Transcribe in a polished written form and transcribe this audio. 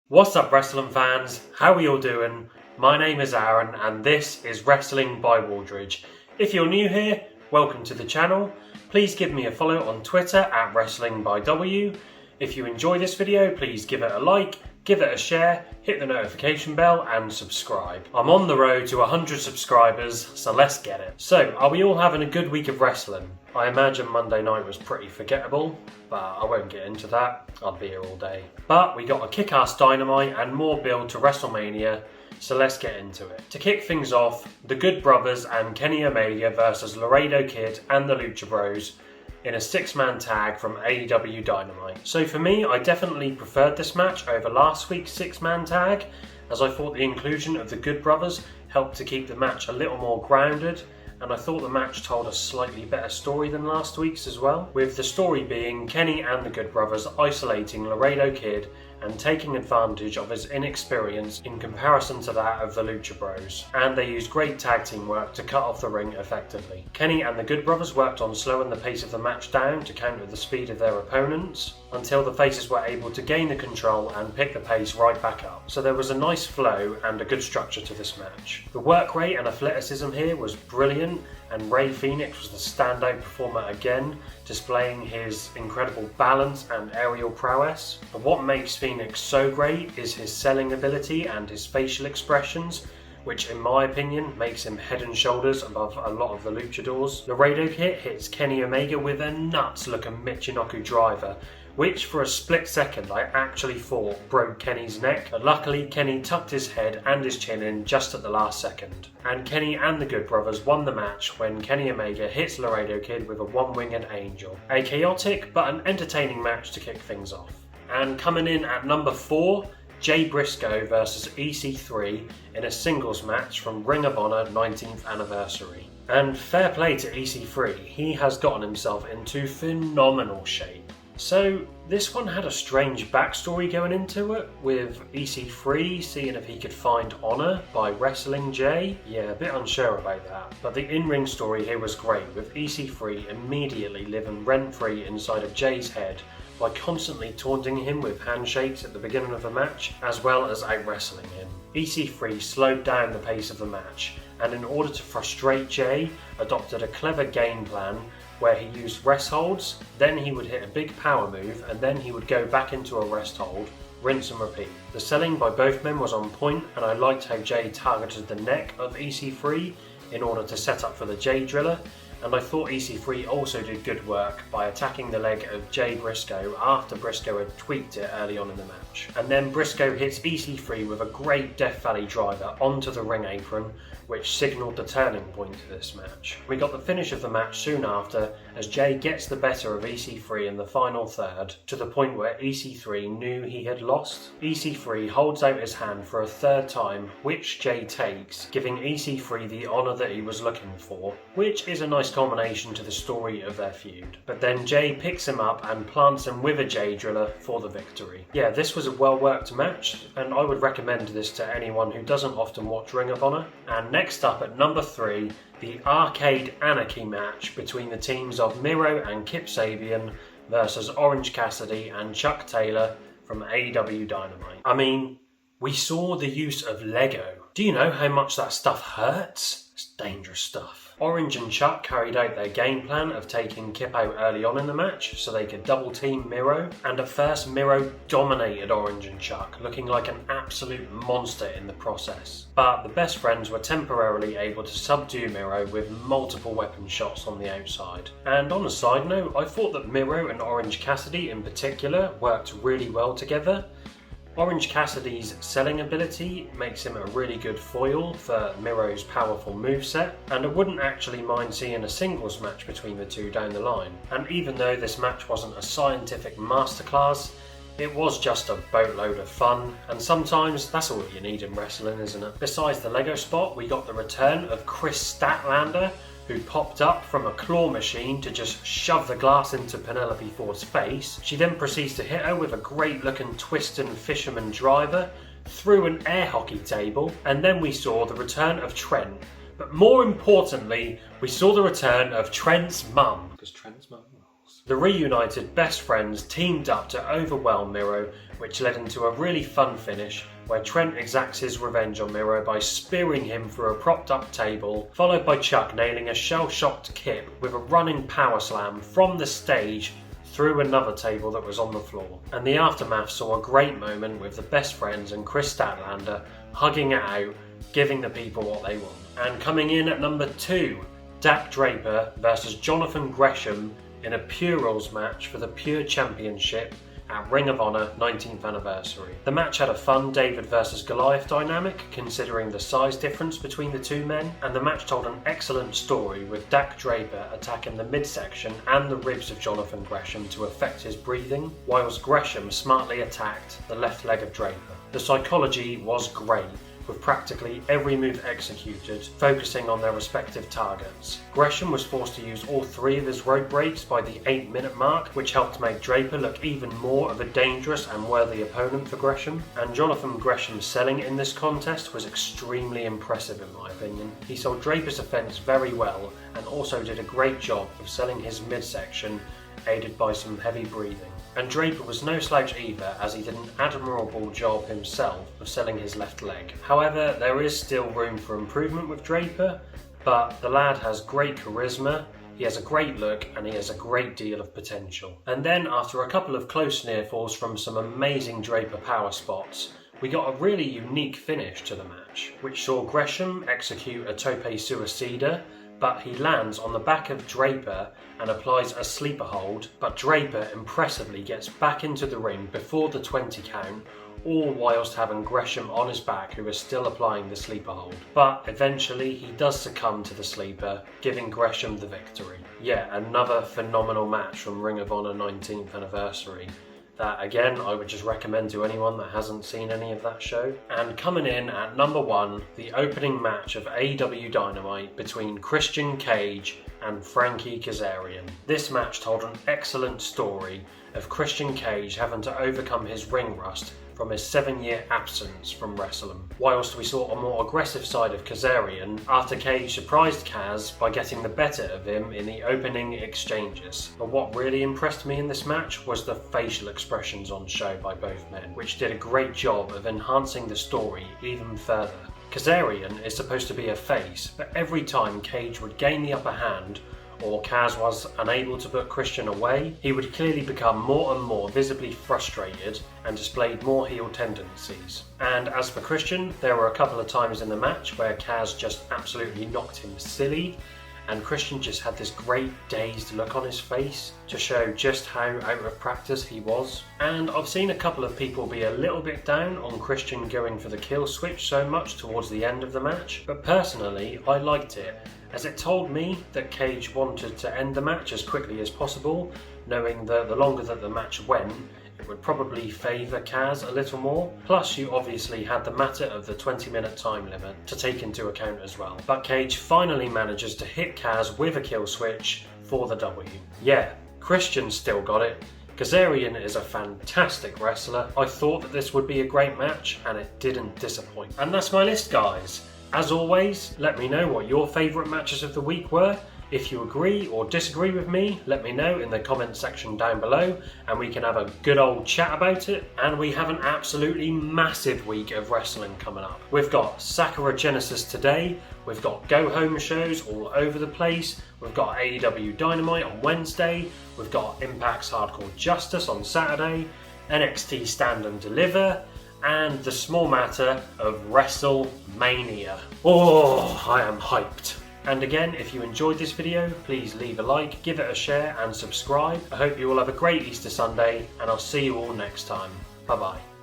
What's up, wrestling fans? How are you all doing? My name is Aaron and this is Wrestling by Waldridge. If you're new here, welcome to the channel. Please give me a follow on Twitter at WrestlingByW. If you enjoy this video, please give it a like, give it a share, hit the notification bell and subscribe. I'm on the road to 100 subscribers, so let's get it. So, are we all having a good week of wrestling? I imagine Monday night was pretty forgettable, but I won't get into that. I'll be here all day. But we got a kick-ass Dynamite and more build to WrestleMania, so let's get into it. To kick things off, the Good Brothers and Kenny Omega versus Laredo Kid and the Lucha Bros in a 6-man tag from AEW Dynamite. So for me, I definitely preferred this match over last week's 6-man tag, as I thought the inclusion of the Good Brothers helped to keep the match a little more grounded, and I thought the match told a slightly better story than last week's as well, with the story being Kenny and the Good Brothers isolating Laredo Kid and taking advantage of his inexperience in comparison to that of the Lucha Bros, and they used great tag team work to cut off the ring effectively. Kenny and the Good Brothers worked on slowing the pace of the match down to counter the speed of their opponents, until the faces were able to gain the control and pick the pace right back up. So there was a nice flow and a good structure to this match. The work rate and athleticism here was brilliant, and Rey Fenix was the standout performer again, displaying his incredible balance and aerial prowess. But what makes Fenix so great is his selling ability and his facial expressions, which in my opinion makes him head and shoulders above a lot of the luchadors. Laredo Kid hits Kenny Omega with a nuts looking Michinoku driver, which for a split second I actually thought broke Kenny's neck, but luckily Kenny tucked his head and his chin in just at the last second. And Kenny and the Good Brothers won the match when Kenny Omega hits Laredo Kid with a one-winged angel. A chaotic but an entertaining match to kick things off. And coming in at number 4, Jay Briscoe versus EC3 in a singles match from Ring of Honor 19th anniversary. And fair play to EC3, he has gotten himself into phenomenal shape. So this one had a strange backstory going into it, with EC3 seeing if he could find honour by wrestling Jay. Yeah, a bit unsure about that. But the in-ring story here was great, with EC3 immediately living rent-free inside of Jay's head by constantly taunting him with handshakes at the beginning of the match, as well as out-wrestling him. EC3 slowed down the pace of the match, and in order to frustrate Jay, adopted a clever game plan where he used rest holds, then he would hit a big power move, and then he would go back into a rest hold, rinse and repeat. The selling by both men was on point, and I liked how Jay targeted the neck of EC3 in order to set up for the Jay Driller, and I thought EC3 also did good work by attacking the leg of Jay Briscoe after Briscoe had tweaked it early on in the match. And then Briscoe hits EC3 with a great Death Valley driver onto the ring apron, which signalled the turning point to this match. We got the finish of the match soon after, as Jay gets the better of EC3 in the final third, to the point where EC3 knew he had lost. EC3 holds out his hand for a third time, which Jay takes, giving EC3 the honour that he was looking for, which is a nice combination to the story of their feud. But then Jay picks him up and plants him with a Jay Driller for the victory. Yeah, this was a well worked match, and I would recommend this to anyone who doesn't often watch Ring of Honor. And next up at number 3, the Arcade Anarchy match between the teams of Miro and Kip Sabian versus Orange Cassidy and Chuck Taylor from AEW Dynamite. I mean, we saw the use of Lego. Do you know how much that stuff hurts? It's dangerous stuff. Orange and Chuck carried out their game plan of taking Kip out early on in the match so they could double team Miro, and at first Miro dominated Orange and Chuck, looking like an absolute monster in the process. But the best friends were temporarily able to subdue Miro with multiple weapon shots on the outside. And on a side note, I thought that Miro and Orange Cassidy in particular worked really well together. Orange Cassidy's selling ability makes him a really good foil for Miro's powerful moveset, and I wouldn't actually mind seeing a singles match between the two down the line. And even though this match wasn't a scientific masterclass, it was just a boatload of fun, and sometimes that's all you need in wrestling, isn't it? Besides the Lego spot, we got the return of Chris Statlander, who popped up from a claw machine to just shove the glass into Penelope Ford's face. She then proceeds to hit her with a great looking twisting fisherman driver through an air hockey table, and then we saw the return of Trent. But more importantly, we saw the return of Trent's mum. Because Trent's mum rules. The reunited best friends teamed up to overwhelm Miro, which led into a really fun finish where Trent exacts his revenge on Miro by spearing him through a propped up table, followed by Chuck nailing a shell-shocked Kip with a running power slam from the stage through another table that was on the floor. And the aftermath saw a great moment with the best friends and Chris Statlander hugging it out, giving the people what they want. And coming in at number 2, Dak Draper versus Jonathan Gresham in a Pure Rules match for the Pure Championship at Ring of Honor 19th anniversary. The match had a fun David versus Goliath dynamic considering the size difference between the two men, and the match told an excellent story with Dak Draper attacking the midsection and the ribs of Jonathan Gresham to affect his breathing, whilst Gresham smartly attacked the left leg of Draper. The psychology was great, with practically every move executed, focusing on their respective targets. Gresham was forced to use all 3 of his rope breaks by the 8-minute mark, which helped make Draper look even more of a dangerous and worthy opponent for Gresham. And Jonathan Gresham's selling in this contest was extremely impressive in my opinion. He sold Draper's offense very well and also did a great job of selling his midsection, aided by some heavy breathing. And Draper was no slouch either, as he did an admirable job himself of selling his left leg. However, there is still room for improvement with Draper, but the lad has great charisma, he has a great look, and he has a great deal of potential. And then, after a couple of close near falls from some amazing Draper power spots, we got a really unique finish to the match, which saw Gresham execute a tope suicida, but he lands on the back of Draper and applies a sleeper hold, but Draper impressively gets back into the ring before the 20 count, all whilst having Gresham on his back, who is still applying the sleeper hold. But eventually he does succumb to the sleeper, giving Gresham the victory. Yeah, another phenomenal match from Ring of Honor 19th anniversary. That again, I would just recommend to anyone that hasn't seen any of that show. And coming in at number 1, the opening match of AEW Dynamite between Christian Cage and Frankie Kazarian. This match told an excellent story of Christian Cage having to overcome his ring rust from his 7-year absence from wrestling, whilst we saw a more aggressive side of Kazarian after Cage surprised Kaz by getting the better of him in the opening exchanges. But what really impressed me in this match was the facial expressions on show by both men, which did a great job of enhancing the story even further. Kazarian is supposed to be a face, but every time Cage would gain the upper hand, or Kaz was unable to put Christian away, he would clearly become more and more visibly frustrated and displayed more heel tendencies. And as for Christian, there were a couple of times in the match where Kaz just absolutely knocked him silly, and Christian just had this great dazed look on his face to show just how out of practice he was. And I've seen a couple of people be a little bit down on Christian going for the kill switch so much towards the end of the match, but personally I liked it, as it told me that Cage wanted to end the match as quickly as possible, knowing that the longer that the match went, it would probably favour Kaz a little more. Plus you obviously had the matter of the 20-minute time limit to take into account as well. But Cage finally manages to hit Kaz with a kill switch for the W. Yeah, Christian still got it. Kazarian is a fantastic wrestler. I thought that this would be a great match, and it didn't disappoint. And that's my list, guys. As always, let me know what your favourite matches of the week were. If you agree or disagree with me, let me know in the comment section down below and we can have a good old chat about it. And we have an absolutely massive week of wrestling coming up. We've got Sakura Genesis today, we've got go home shows all over the place, we've got AEW Dynamite on Wednesday, we've got Impact's Hardcore Justice on Saturday, NXT Stand and Deliver, and the small matter of WrestleMania. Oh, I am hyped. And again, if you enjoyed this video, please leave a like, give it a share and subscribe. I hope you all have a great Easter Sunday, and I'll see you all next time. Bye bye.